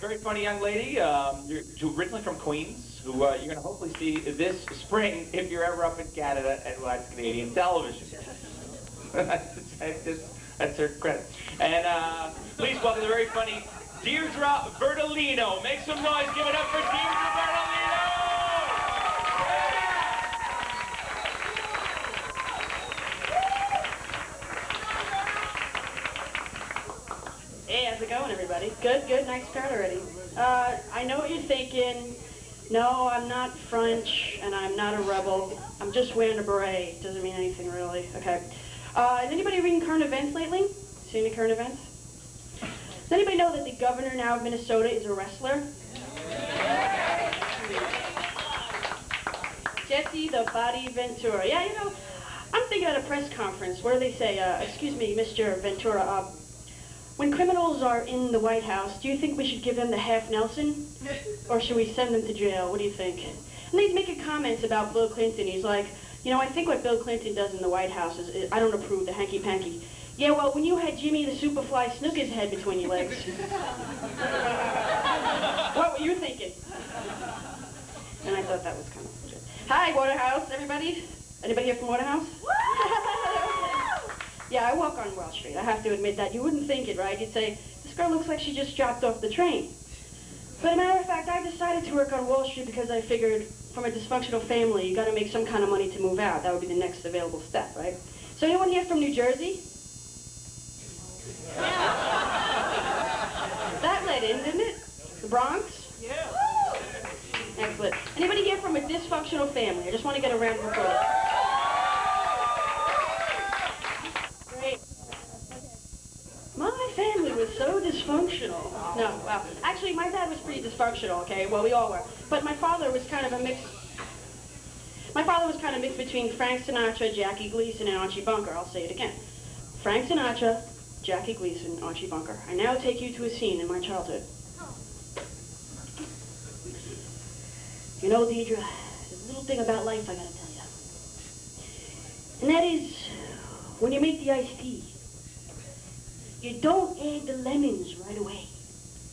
very funny young lady. You're originally from Queens, who you're going to hopefully see this spring if you're ever up in Canada and watch Canadian television. That's her credit. And please welcome the very funny Deirdre Verdolino. Make some noise. Give it up for Deirdre Verdolino. Hey, how's it going, everybody? Good, good, nice crowd already. I know what you're thinking. No, I'm not French, and I'm not a rebel. I'm just wearing a beret. Doesn't mean anything, really. Okay. Has anybody reading current events lately? Seen any current events? Does anybody know that the governor now of Minnesota is a wrestler? Jesse the Body Ventura. Yeah, you know, I'm thinking at a press conference. What do they say? Excuse me, Mr. Ventura. When criminals are in the White House, do you think we should give them the half Nelson? Or should we send them to jail? What do you think? And he's making comments about Bill Clinton. He's like, you know, I think what Bill Clinton does in the White House is I don't approve, the hanky-panky. Yeah, well, when you had Jimmy the Superfly Snuka's head between your legs. What were you thinking? And I thought that was kind of good. Hi, Waterhouse, everybody. Anybody here from Waterhouse? Yeah, I walk on Wall Street. I have to admit that. You wouldn't think it, right? You'd say, this girl looks like she just dropped off the train. But as a matter of fact, I decided to work on Wall Street because I figured from a dysfunctional family, you got to make some kind of money to move out. That would be the next available step, right? So anyone here from New Jersey? That let in, didn't it? The Bronx? Yeah. Excellent. Anybody here from a dysfunctional family? I just want to get a round of applause. Great. My family was so dysfunctional. No, well, actually, my dad was pretty dysfunctional, okay? Well, we all were. But my father was kind of a mix. My father was kind of mixed between Frank Sinatra, Jackie Gleason, and Archie Bunker. I'll say it again. Frank Sinatra, Jackie Gleason, Archie Bunker. I now take you to a scene in my childhood. You know, Deirdre, there's a little thing about life I gotta tell you. And that is, when you make the iced tea, you don't add the lemons right away.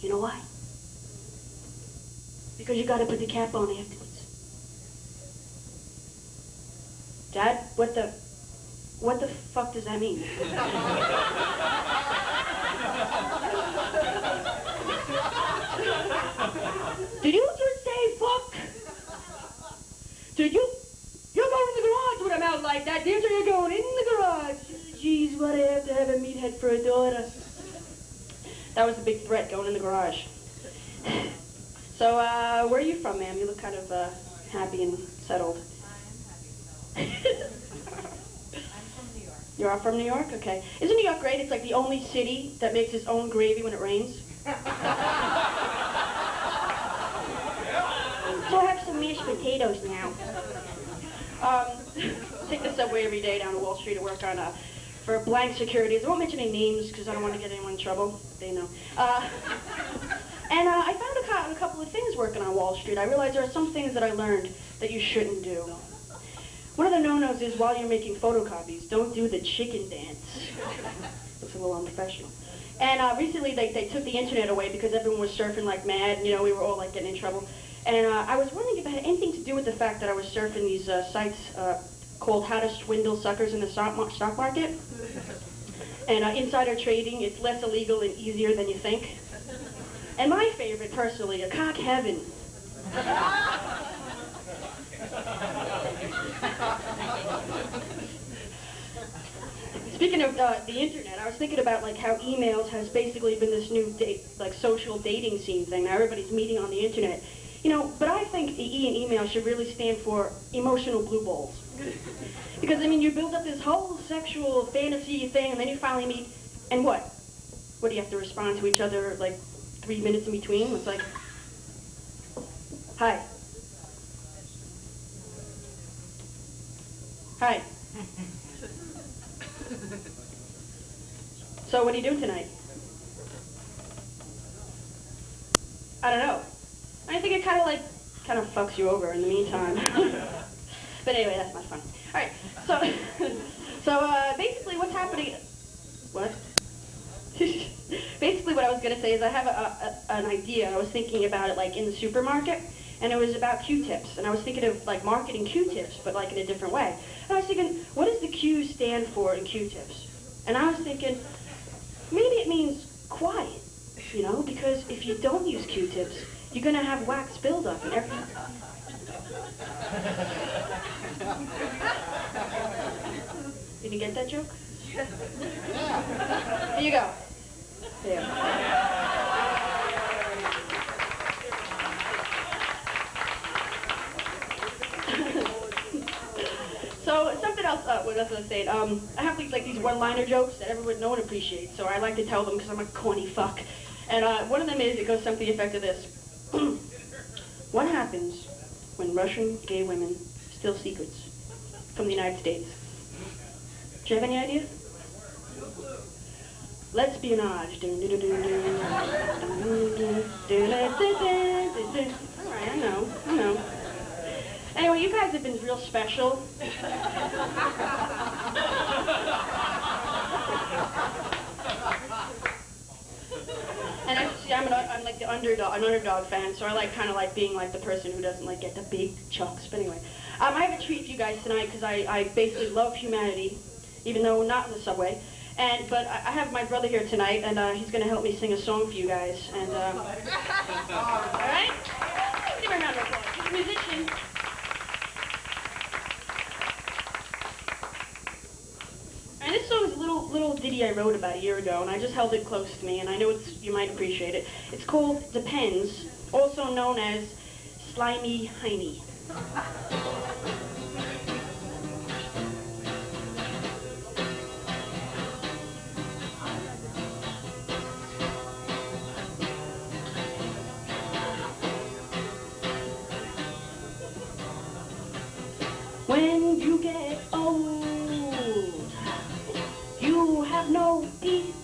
You know why? Because you gotta put the cap on afterwards. Dad, what the fuck does that mean? Did you just say fuck? Did you? You're going in the garage with a mouth like that. Deirdre, you're going in the garage. Jeez, what I have to have a meathead for a daughter. That was a big threat, going in the garage. So, where are you from, ma'am? You look kind of happy and settled. I'm from New York. You are from New York? Okay. Isn't New York great? It's like the only city that makes its own gravy when it rains. So I have some mashed potatoes now. Take the subway every day down to Wall Street to work on for blank securities. I won't mention any names because I don't want to get anyone in trouble. They know. And I found a couple of things working on Wall Street. I realized there are some things that I learned that you shouldn't do. One of the no-nos is while you're making photocopies, don't do the chicken dance. Looks a little unprofessional. And recently they took the internet away because everyone was surfing like mad, and, you know, we were all like getting in trouble. And I was wondering if it had anything to do with the fact that I was surfing these sites called How to Swindle Suckers in the Stock Market. And insider trading, it's less illegal and easier than you think. And my favorite, personally, a cock heaven. Speaking of the internet, I was thinking about like how emails has basically been this new social dating scene thing. Now everybody's meeting on the internet. You know, but I think the E in email should really stand for emotional blue balls. Because, I mean, you build up this whole sexual fantasy thing, and then you finally meet, and what? What, do you have to respond to each other, like, 3 minutes in between? It's like, hi. Hi. So what are you doing tonight? I don't know. I think it kind of fucks you over in the meantime. But anyway, that's not fun. All right, so basically what's happening? What? basically what I was going to say is I have an idea. I was thinking about it like in the supermarket, and it was about Q-tips. And I was thinking of like marketing Q-tips, but like in a different way. And I was thinking, what does the Q stand for in Q-tips? And I was thinking, maybe it means quiet, you know, because if you don't use Q-tips, you're going to have wax buildup and everything. Did you get that joke? Here you go. There. So something else. What else was I saying? I have these one-liner jokes that no one appreciates. So I like to tell them because I'm a corny fuck. And one of them is, it goes something to the effect of this: what happens when Russian gay women steal secrets from the United States? Do you have any idea? Espionage. Alright, I know. Anyway, you guys have been real special. And I'm like the underdog fan, so I like kind of like being like the person who doesn't like get the big chunks. But anyway, I have a treat for you guys tonight because I basically love humanity, even though not in the subway. But I have my brother here tonight, and he's going to help me sing a song for you guys. And all right, give him a round of applause. He's a musician. And this song is a little ditty I wrote about a year ago, and I just held it close to me, and I know you might appreciate it. It's called Depends, also known as Slimy Heiny. When you get old, you have no pee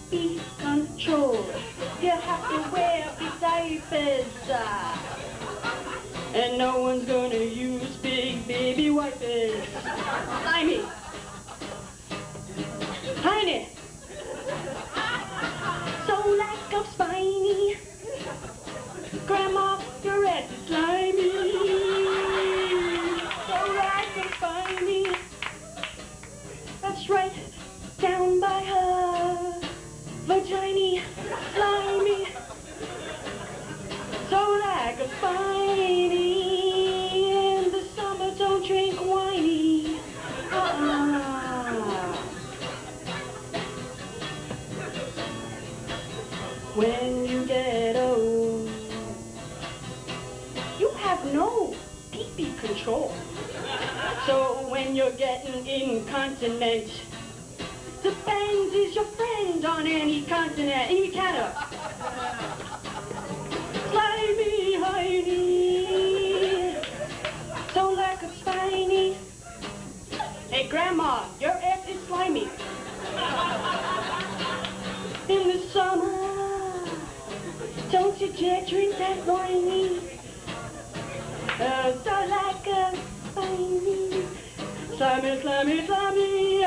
control. You have to wear big diapers, and no one's gonna use big baby wipers. Slimy, tiny, so lack of spiny. Grandma, your ass is slimy. That's right, down by her vagina, slimy, so like a spiny. In the summer, don't drink whiny. When you get old, you have no pee-pee control. So when you're getting incontinent, Depends is your friend on any continent, even Canada. Slimy Heiny, so lack of spiny. Hey Grandma, your ass is slimy. In the summer, don't you dare drink that whiny. So like a spiny. Slimy, slimy, slimy,